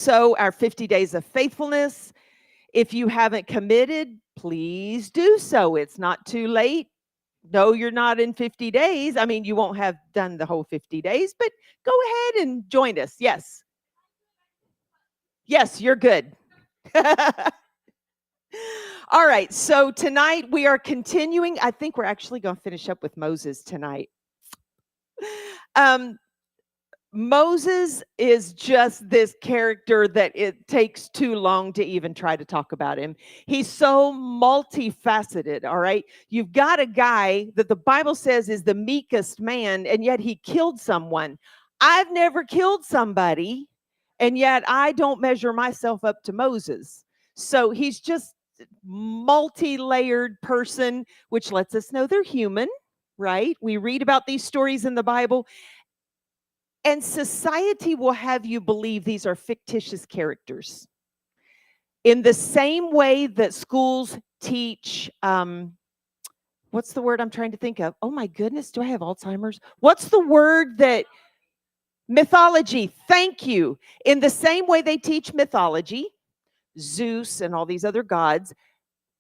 So our 50 days of faithfulness, if you haven't committed, please do so. It's not too late. No, you're not in 50 days. I mean, you won't have done the whole 50 days, but go ahead and join us. Yes. Yes, you're good. All right. So tonight we are continuing. I think we're actually going to finish up with Moses tonight. Moses is just this character that it takes too long to even try to talk about him. He's so multifaceted, all right? You've got a guy that the Bible says is the meekest man, and yet he killed someone. I've never killed somebody, and yet I don't measure myself up to Moses. So he's just multi-layered person, which lets us know they're human, right? We read about these stories in the Bible. And society will have you believe these are fictitious characters. In the same way that schools teach, what's the word I'm trying to think of? Oh my goodness, do I have Alzheimer's? What's the word that, mythology, thank you. In the same way they teach mythology, Zeus and all these other gods,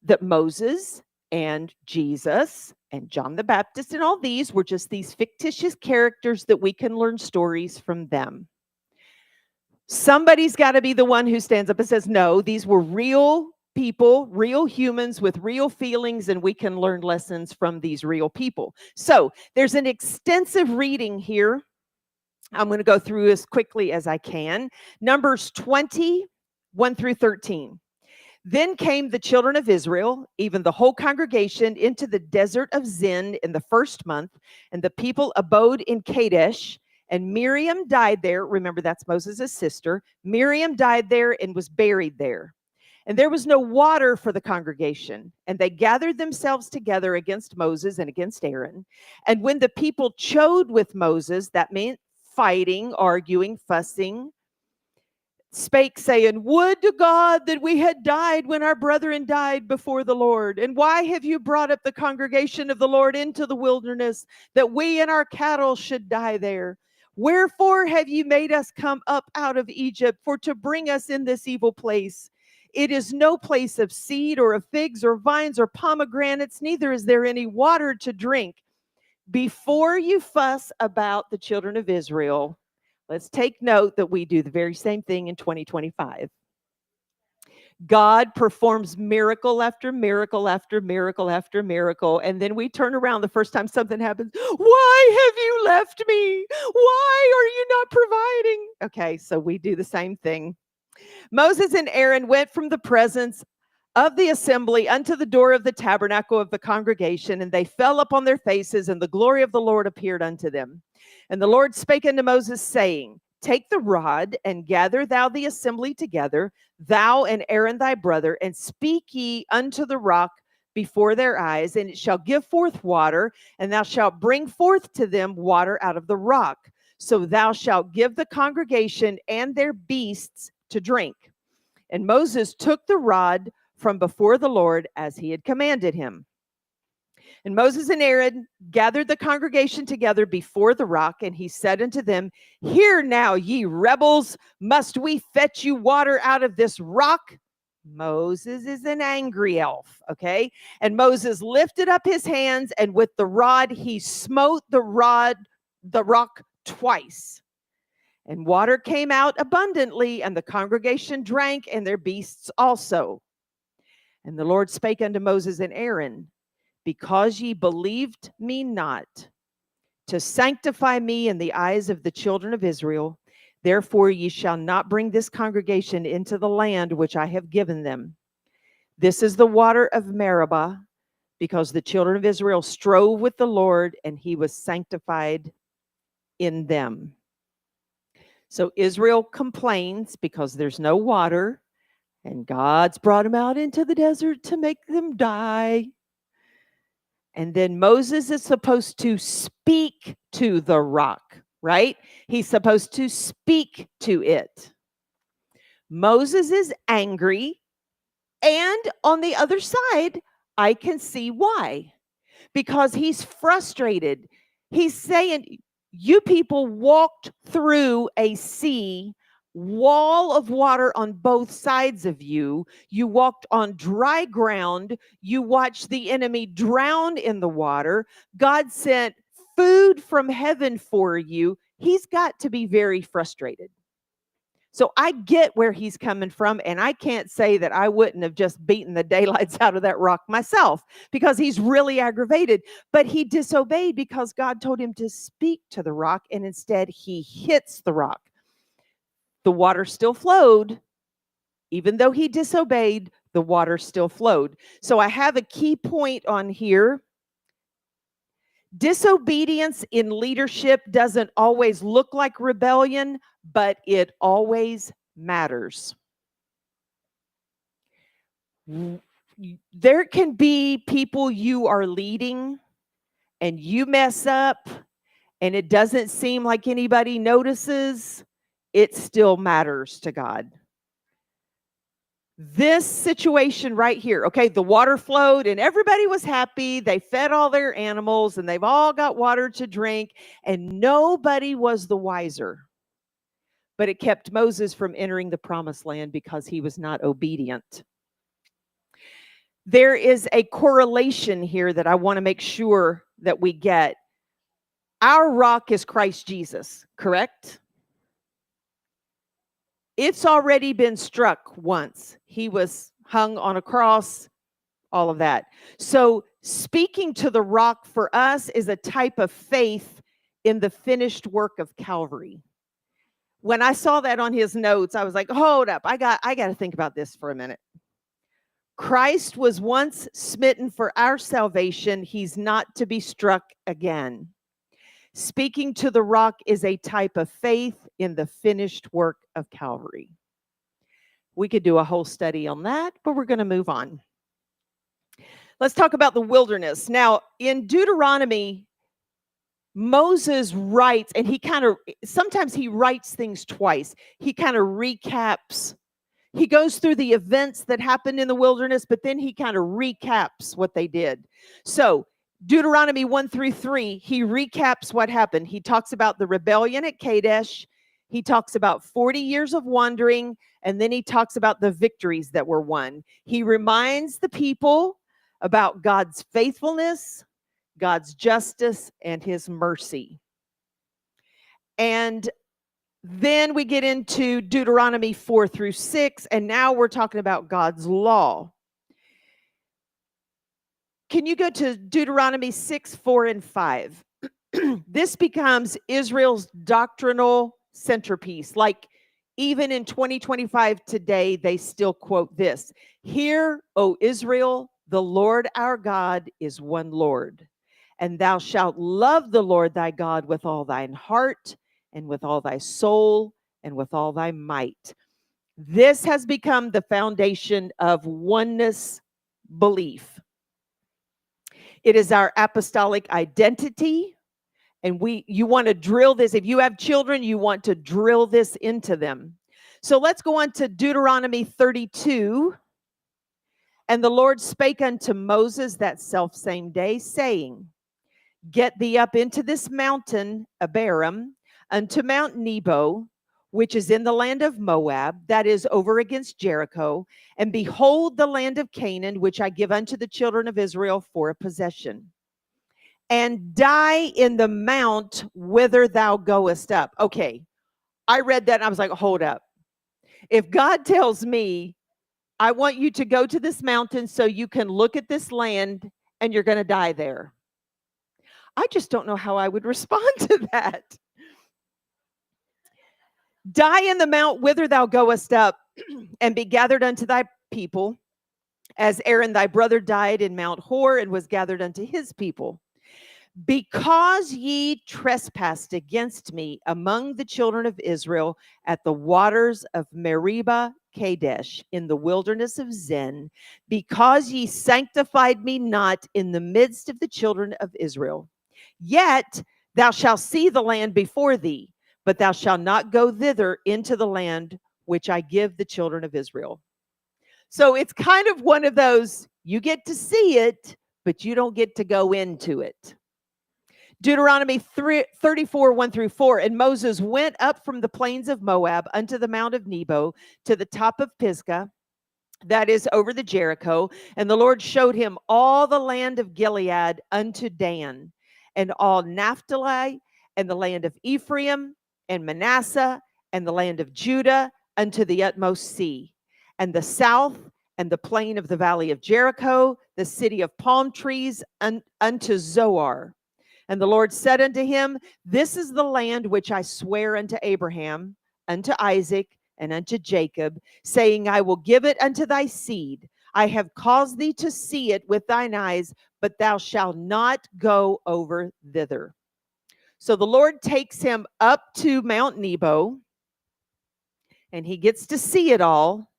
that Moses and Jesus and John the Baptist and all these were just these fictitious characters that we can learn stories from them. Somebody's got to be the one who stands up and says, no, these were real people, real humans with real feelings, and we can learn lessons from these real people. So there's an extensive reading here. I'm going to go through as quickly as I can. Numbers 20, 1 through 13. Then came the children of Israel, even the whole congregation, into the desert of Zin in the first month, and the people abode in Kadesh, and Miriam died there. Remember, that's Moses' sister. Miriam died there and was buried there. And there was no water for the congregation, and they gathered themselves together against Moses and against Aaron. And when the people chode with Moses, that meant fighting, arguing, fussing, spake, saying, would to God that we had died when our brethren died before the Lord. And why have you brought up the congregation of the Lord into the wilderness, that we and our cattle should die there? Wherefore have you made us come up out of Egypt, for to bring us in this evil place? It is no place of seed or of figs or vines or pomegranates, neither is there any water to drink. Before you fuss about the children of Israel, let's take note that we do the very same thing in 2025. God performs miracle after miracle after miracle after miracle, and then we turn around the first time something happens. Why have you left me? Why are you not providing? Okay, so we do the same thing. Moses and Aaron went from the presence of the assembly unto the door of the tabernacle of the congregation, and they fell upon their faces, and the glory of the Lord appeared unto them. And the Lord spake unto Moses, saying, take the rod, and gather thou the assembly together, thou and Aaron thy brother, and speak ye unto the rock before their eyes, and it shall give forth water, and thou shalt bring forth to them water out of the rock. So thou shalt give the congregation and their beasts to drink. And Moses took the rod from before the Lord as he had commanded him. And Moses and Aaron gathered the congregation together before the rock, and he said unto them, hear now, ye rebels, must we fetch you water out of this rock? Moses is an angry elf, okay? And Moses lifted up his hands, and with the rod he smote the rock twice. And water came out abundantly, and the congregation drank, and their beasts also. And the Lord spake unto Moses and Aaron, because ye believed me not, to sanctify me in the eyes of the children of Israel, therefore ye shall not bring this congregation into the land which I have given them. This is the water of Meribah, because the children of Israel strove with the Lord, and he was sanctified in them. So Israel complains because there's no water, and God's brought them out into the desert to make them die. And then Moses is supposed to speak to the rock, right? He's supposed to speak to it. Moses is angry, and on the other side, I can see why. Because he's frustrated. He's saying, you people walked through a sea wall of water on both sides of you. You walked on dry ground. You watched the enemy drown in the water. God sent food from heaven for you. He's got to be very frustrated. So I get where he's coming from, and I can't say that I wouldn't have just beaten the daylights out of that rock myself, because he's really aggravated. But he disobeyed because God told him to speak to the rock, and instead he hits the rock. The water still flowed. Even though he disobeyed, the water still flowed. So I have a key point on here. Disobedience in leadership doesn't always look like rebellion, but it always matters. There can be people you are leading and you mess up and it doesn't seem like anybody notices. It still matters to God. This situation right here, okay, the water flowed and everybody was happy. They fed all their animals and they've all got water to drink, and nobody was the wiser. But it kept Moses from entering the promised land because he was not obedient. There is a correlation here that I want to make sure that we get. Our rock is Christ Jesus, correct? It's already been struck once. He was hung on a cross, all of that. So speaking to the rock for us is a type of faith in the finished work of Calvary. When I saw that on his notes, I was like, hold up, I got to think about this for a minute. Christ was once smitten for our salvation. He's not to be struck again. Speaking to the rock is a type of faith in the finished work of Calvary. We could do a whole study on that, but we're going to move on. Let's talk about the wilderness. Now, in Deuteronomy, Moses writes, and sometimes he writes things twice. He kind of recaps. He goes through the events that happened in the wilderness, but then he kind of recaps what they did. So Deuteronomy 1-3, he recaps what happened. He talks about the rebellion at Kadesh. He talks about 40 years of wandering, and then he talks about the victories that were won. He reminds the people about God's faithfulness, God's justice, and his mercy. And then we get into Deuteronomy 4-6, and now we're talking about God's law. Can you go to Deuteronomy 6:4-5? This becomes Israel's doctrinal centerpiece. Like even in 2025 today, they still quote this. Hear, O Israel, the Lord our God is one Lord, and thou shalt love the Lord thy God with all thine heart and with all thy soul and with all thy might. This has become the foundation of oneness belief. It is our apostolic identity, and you want to drill this. If you have children, you want to drill this into them. So let's go on to Deuteronomy 32. And the Lord spake unto Moses that selfsame day, saying, Get thee up into this mountain, Abiram, unto Mount Nebo, which is in the land of Moab, that is over against Jericho, and behold the land of Canaan, which I give unto the children of Israel for a possession. And die in the mount whither thou goest up. Okay, I read that and I was like, hold up. If God tells me, I want you to go to this mountain so you can look at this land and you're going to die there, I just don't know how I would respond to that. Die in the mount whither thou goest up, and be gathered unto thy people, as Aaron thy brother died in Mount Hor, and was gathered unto his people. Because ye trespassed against me among the children of Israel at the waters of Meribah Kadesh in the wilderness of Zin, because ye sanctified me not in the midst of the children of Israel. Yet thou shalt see the land before thee, but thou shalt not go thither into the land which I give the children of Israel. So it's kind of one of those, you get to see it, but you don't get to go into it. Deuteronomy 34, 1 through 4. And Moses went up from the plains of Moab unto the mount of Nebo to the top of Pisgah, that is over the Jericho. And the Lord showed him all the land of Gilead unto Dan, and all Naphtali, and the land of Ephraim, and Manasseh, and the land of Judah unto the utmost sea, and the south, and the plain of the valley of Jericho, the city of palm trees, unto Zoar. And the Lord said unto him, This is the land which I swear unto Abraham, unto Isaac, and unto Jacob, saying, I will give it unto thy seed. I have caused thee to see it with thine eyes, but thou shalt not go over thither. So the Lord takes him up to Mount Nebo, and he gets to see it all.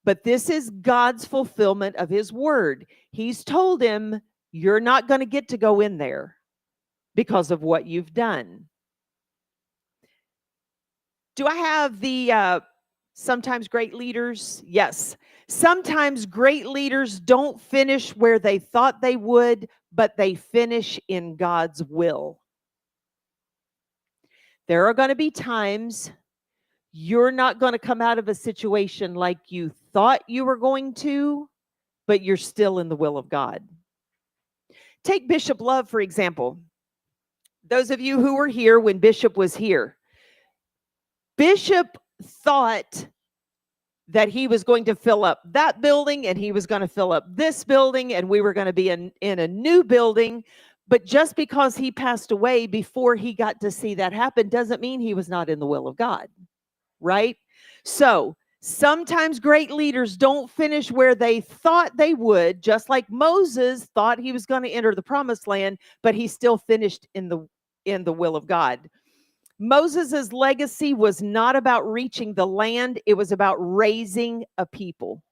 But this is God's fulfillment of his word. He's told him, you're not going to get to go in there because of what you've done. Do I have the sometimes great leaders? Yes. Sometimes great leaders don't finish where they thought they would, but they finish in God's will. There are going to be times you're not going to come out of a situation like you thought you were going to, but you're still in the will of God. Take Bishop Love, for example. Those of you who were here when Bishop was here, Bishop thought that he was going to fill up that building and he was going to fill up this building and we were going to be in a new building. But just because he passed away before he got to see that happen doesn't mean he was not in the will of God, right? So sometimes great leaders don't finish where they thought they would, just like Moses thought he was going to enter the promised land, but he still finished in the will of God. Moses' legacy was not about reaching the land. It was about raising a people.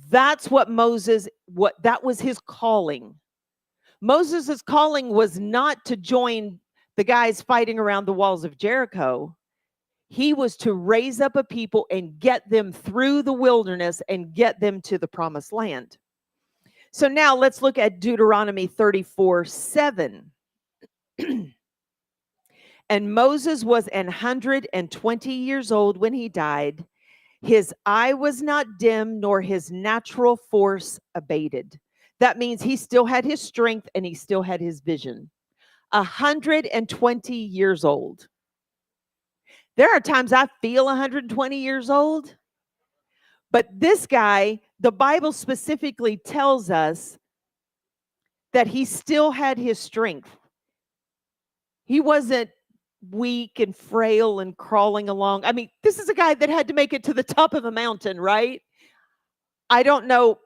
That's what that was his calling. Moses' calling was not to join the guys fighting around the walls of Jericho. He was to raise up a people and get them through the wilderness and get them to the promised land. So now let's look at Deuteronomy 34, 7. And Moses was 120 years old when he died. His eye was not dim, nor his natural force abated. That means he still had his strength and he still had his vision. 120 years old. There are times I feel 120 years old. But this guy, the Bible specifically tells us that he still had his strength. He wasn't weak and frail and crawling along. I mean, this is a guy that had to make it to the top of a mountain, right? I don't know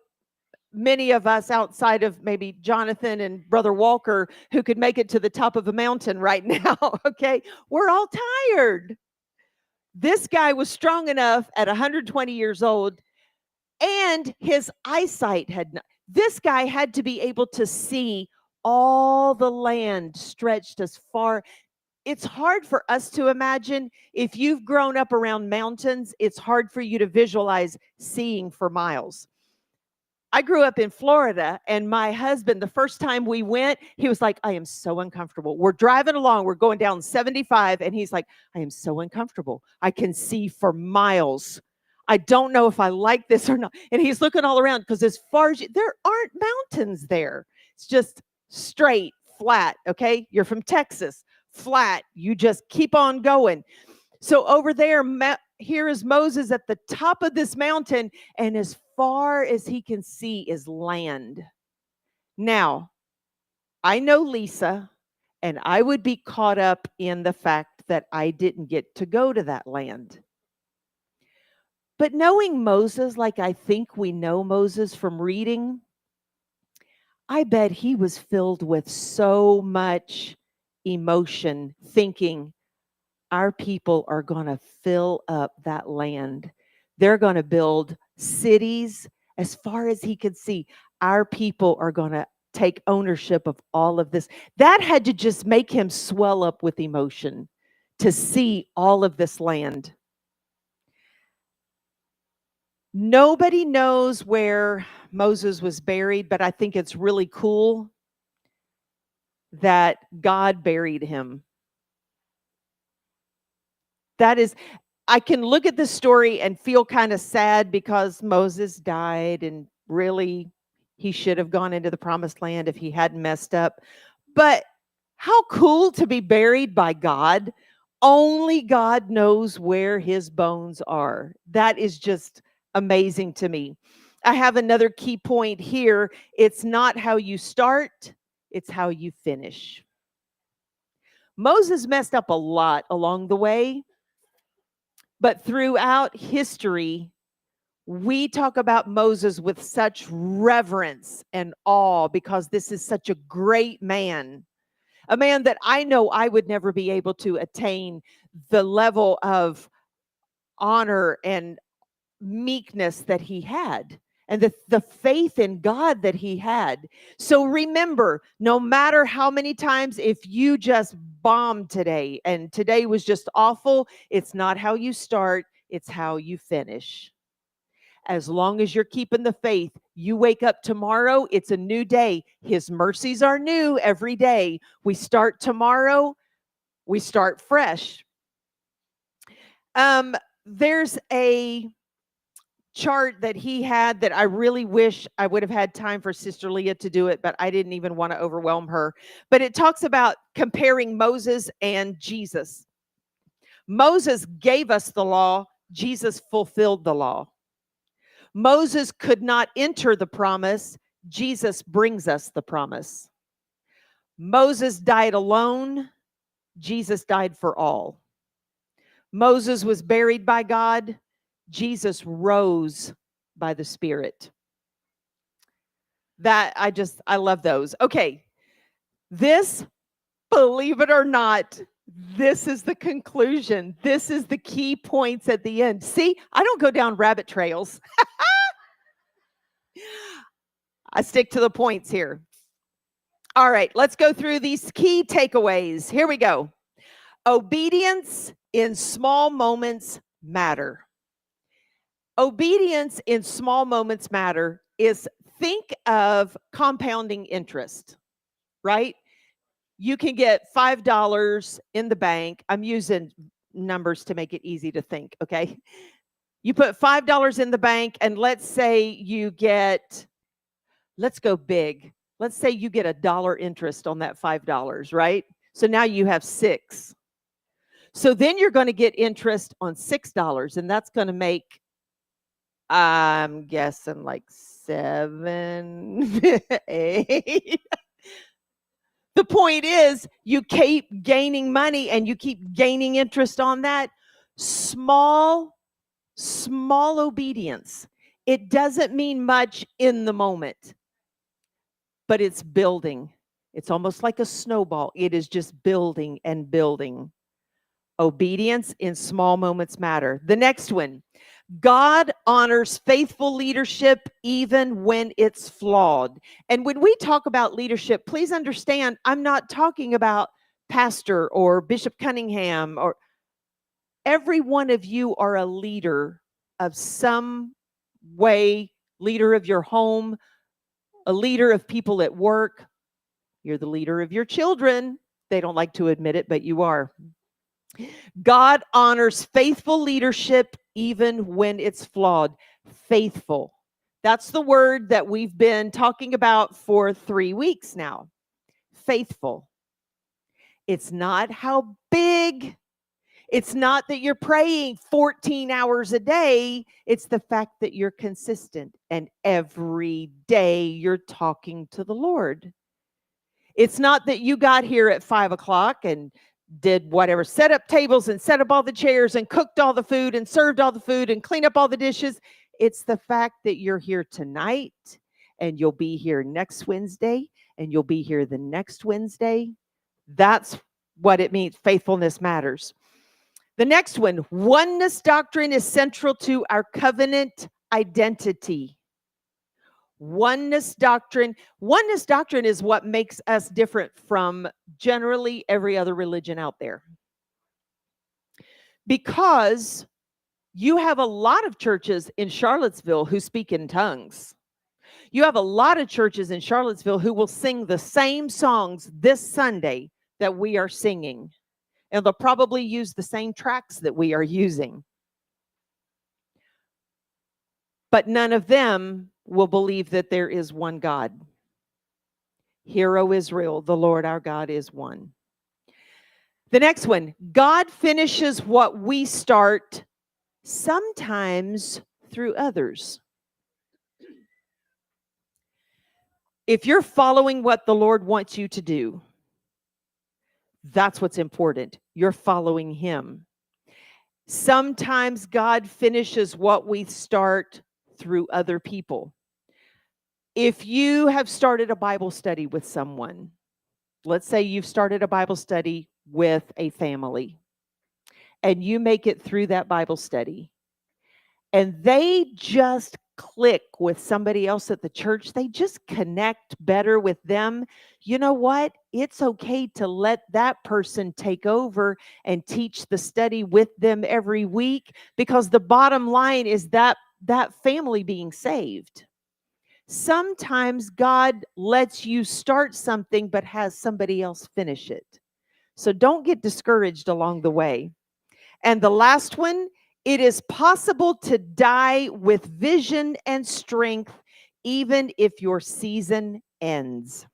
many of us outside of maybe Jonathan and Brother Walker who could make it to the top of a mountain right now, okay? We're all tired. This guy was strong enough at 120 years old, and his eyesight this guy had to be able to see all the land stretched as far. It's hard for us to imagine. If you've grown up around mountains, it's hard for you to visualize seeing for miles. I grew up in Florida, and my husband, the first time we went, he was like, I am so uncomfortable. We're driving along, we're going down 75, and he's like, I am so uncomfortable. I can see for miles. I don't know if I like this or not. And he's looking all around because as far as there aren't mountains there. It's just straight, flat, okay? You're from Texas, flat. You just keep on going. So over there, here is Moses at the top of this mountain, and as far as he can see is land. Now, I know Lisa, and I would be caught up in the fact that I didn't get to go to that land. But knowing Moses, like I think we know Moses from reading, I bet he was filled with so much emotion, thinking, our people are going to fill up that land. They're going to build cities as far as he could see. Our people are going to take ownership of all of this. That had to just make him swell up with emotion to see all of this land. Nobody knows where Moses was buried, but I think it's really cool. that God buried him. That is, I can look at the story and feel kind of sad because Moses died and really he should have gone into the promised land if he hadn't messed up. But how cool to be buried by God. Only God knows where his bones are. That is just amazing to me. I have another key point here. It's not how you start, it's how you finish. Moses messed up a lot along the way, but throughout history, we talk about Moses with such reverence and awe because this is such a great man, a man that I know I would never be able to attain the level of honor and meekness that he had and the faith in God that he had. So remember, no matter how many times, if you just bombed today and today was just awful, it's not how you start, it's how you finish. As long as you're keeping the faith, you wake up tomorrow, it's a new day. His mercies are new every day. We start tomorrow, we start fresh. There's a chart that he had that I really wish I would have had time for Sister Leah to do it, but I didn't even want to overwhelm her. But it talks about comparing Moses and Jesus. Moses gave us the law, Jesus fulfilled the law. Moses could not enter the promise, Jesus brings us the promise. Moses died alone, Jesus died for all. Moses was buried by God, Jesus rose by the Spirit. That I love those. Okay. This, believe it or not, this is the conclusion. This is the key points at the end. See, I don't go down rabbit trails. I stick to the points here. All right, let's go through these key takeaways. Here we go. Obedience in small moments matter. Obedience in small moments matter is, think of compounding interest, right? You can get $5 in the bank. I'm using numbers to make it easy to think, okay? You put $5 in the bank, and let's say you get, let's go big. Let's say you get $1 interest on that $5, right? So now you have 6. So then you're going to get interest on $6, and that's going to make, I'm guessing, like 7, 8. The point is, you keep gaining money and you keep gaining interest on that. Small obedience. It doesn't mean much in the moment, but it's building. It's almost like a snowball. It is just building and building. Obedience in small moments matter. The next one, God honors faithful leadership even when it's flawed. And when we talk about leadership, please understand, I'm not talking about Pastor or Bishop Cunningham, or every one of you are a leader of some way, leader of your home, a leader of people at work. You're the leader of your children. They don't like to admit it, but you are. God honors faithful leadership even when it's flawed. Faithful. That's the word that we've been talking about for 3 weeks now. Faithful. It's not how big. It's not that you're praying 14 hours a day. It's the fact that you're consistent and every day you're talking to the Lord. It's not that you got here at 5 o'clock and did whatever, set up tables and set up all the chairs and cooked all the food and served all the food and cleaned up all the dishes. It's the fact that you're here tonight and you'll be here next Wednesday and you'll be here the next Wednesday. That's what it means. Faithfulness matters. The next one, oneness doctrine is central to our covenant identity. Oneness doctrine is what makes us different from generally every other religion out there. Because you have a lot of churches in Charlottesville who speak in tongues. You have a lot of churches in Charlottesville who will sing the same songs this Sunday that we are singing. And they'll probably use the same tracks that we are using. But none of them will believe that there is one God. Hear, O Israel, the Lord our God is one. The next one, God finishes what we start, sometimes through others. If you're following what the Lord wants you to do, that's what's important. You're following Him. Sometimes God finishes what we start through other people. If you have started a Bible study with someone, let's say you've started a Bible study with a family, and you make it through that Bible study, and they just click with somebody else at the church, they just connect better with them. You know what? It's okay to let that person take over and teach the study with them every week, because the bottom line is that family being saved. Sometimes God lets you start something but has somebody else finish it. So don't get discouraged along the way. And the last one, it is possible to die with vision and strength even if your season ends.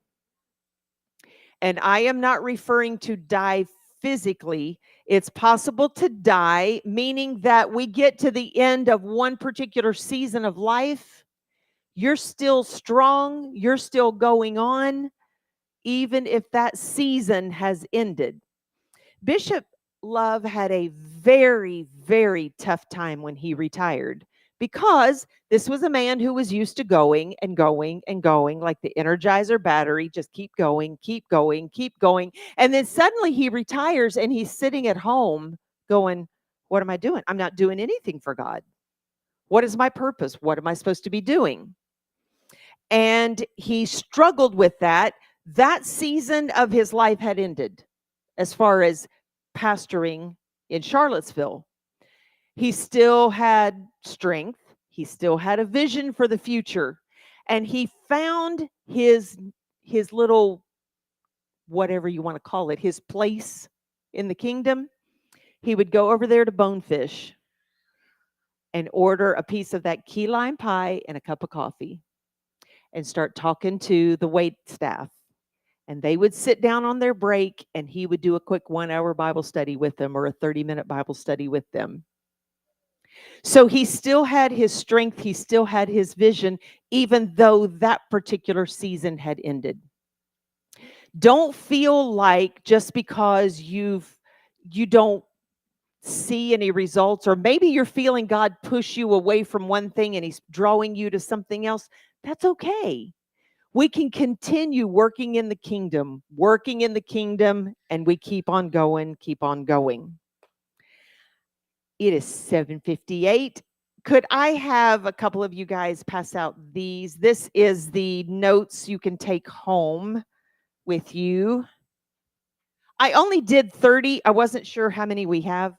And I am not referring to die physically. It's possible to die, meaning that we get to the end of one particular season of life. You're still strong. You're still going on, even if that season has ended. Bishop Love had a very, very tough time when he retired, because this was a man who was used to going and going and going, like the Energizer battery, just keep going, keep going, keep going. And then suddenly he retires and he's sitting at home going, what am I doing? I'm not doing anything for God. What is my purpose? What am I supposed to be doing? And he struggled with that. That season of his life had ended as far as pastoring in Charlottesville. He still had strength. He still had a vision for the future. And he found his little, whatever you want to call it, his place in the kingdom. He would go over there to Bonefish and order a piece of that key lime pie and a cup of coffee and start talking to the wait staff. And they would sit down on their break and he would do a quick 1-hour Bible study with them, or a 30-minute Bible study with them. So he still had his strength. He still had his vision, even though that particular season had ended. Don't feel like just because you don't see any results, or maybe you're feeling God push you away from one thing and He's drawing you to something else. That's okay. We can continue working in the kingdom, and we keep on going, keep on going. It is 7:58. Could I have a couple of you guys pass out these? This is the notes you can take home with you. I only did 30. I wasn't sure how many we have.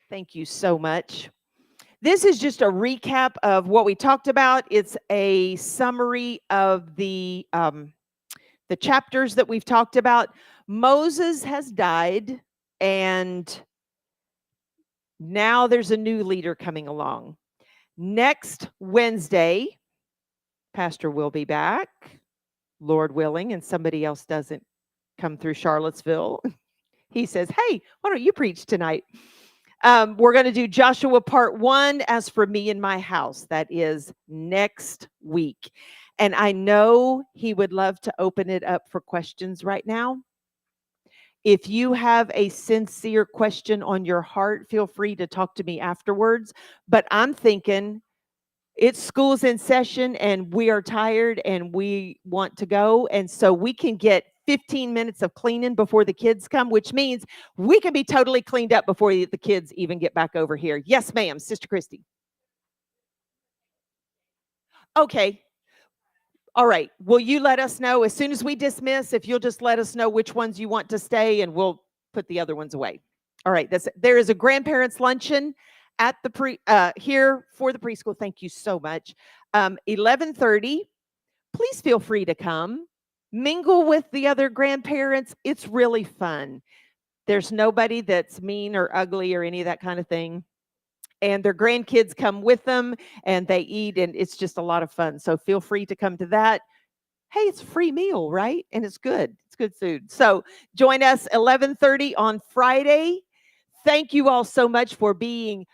Thank you so much. This is just a recap of what we talked about. It's a summary of the chapters that we've talked about. Moses has died, and now there's a new leader coming along. Next Wednesday, Pastor will be back, Lord willing, and somebody else doesn't come through Charlottesville. He says, hey, why don't you preach tonight? We're going to do Joshua part 1, as for me and my house. That is next week. And I know he would love to open it up for questions right now. If you have a sincere question on your heart, feel free to talk to me afterwards. But I'm thinking school's in session and we are tired and we want to go. And so we can get 15 minutes of cleaning before the kids come, which means we can be totally cleaned up before the kids even get back over here. Yes, ma'am, Sister Christy. Okay. All right. Will you let us know as soon as we dismiss, if you'll just let us know which ones you want to stay, and we'll put the other ones away. All right. There is a grandparents' luncheon at the here for the preschool. Thank you so much. 11:30. Please feel free to come. Mingle with the other grandparents. It's really fun. There's nobody that's mean or ugly or any of that kind of thing. And their grandkids come with them and they eat, and it's just a lot of fun. So feel free to come to that. Hey, it's a free meal, right? And it's good. It's good food. So join us 11:30 on Friday. Thank you all so much for being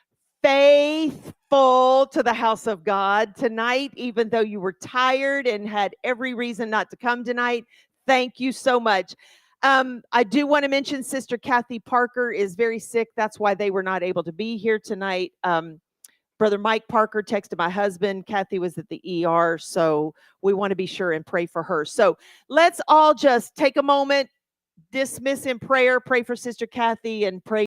faithful to the house of God tonight, even though you were tired and had every reason not to come tonight. Thank you so much. I do want to mention Sister Kathy Parker is very sick. That's why they were not able to be here tonight. Brother Mike Parker texted my husband. Kathy was at the ER, so we want to be sure and pray for her. So let's all just take a moment, dismiss in prayer, pray for Sister Kathy, and pray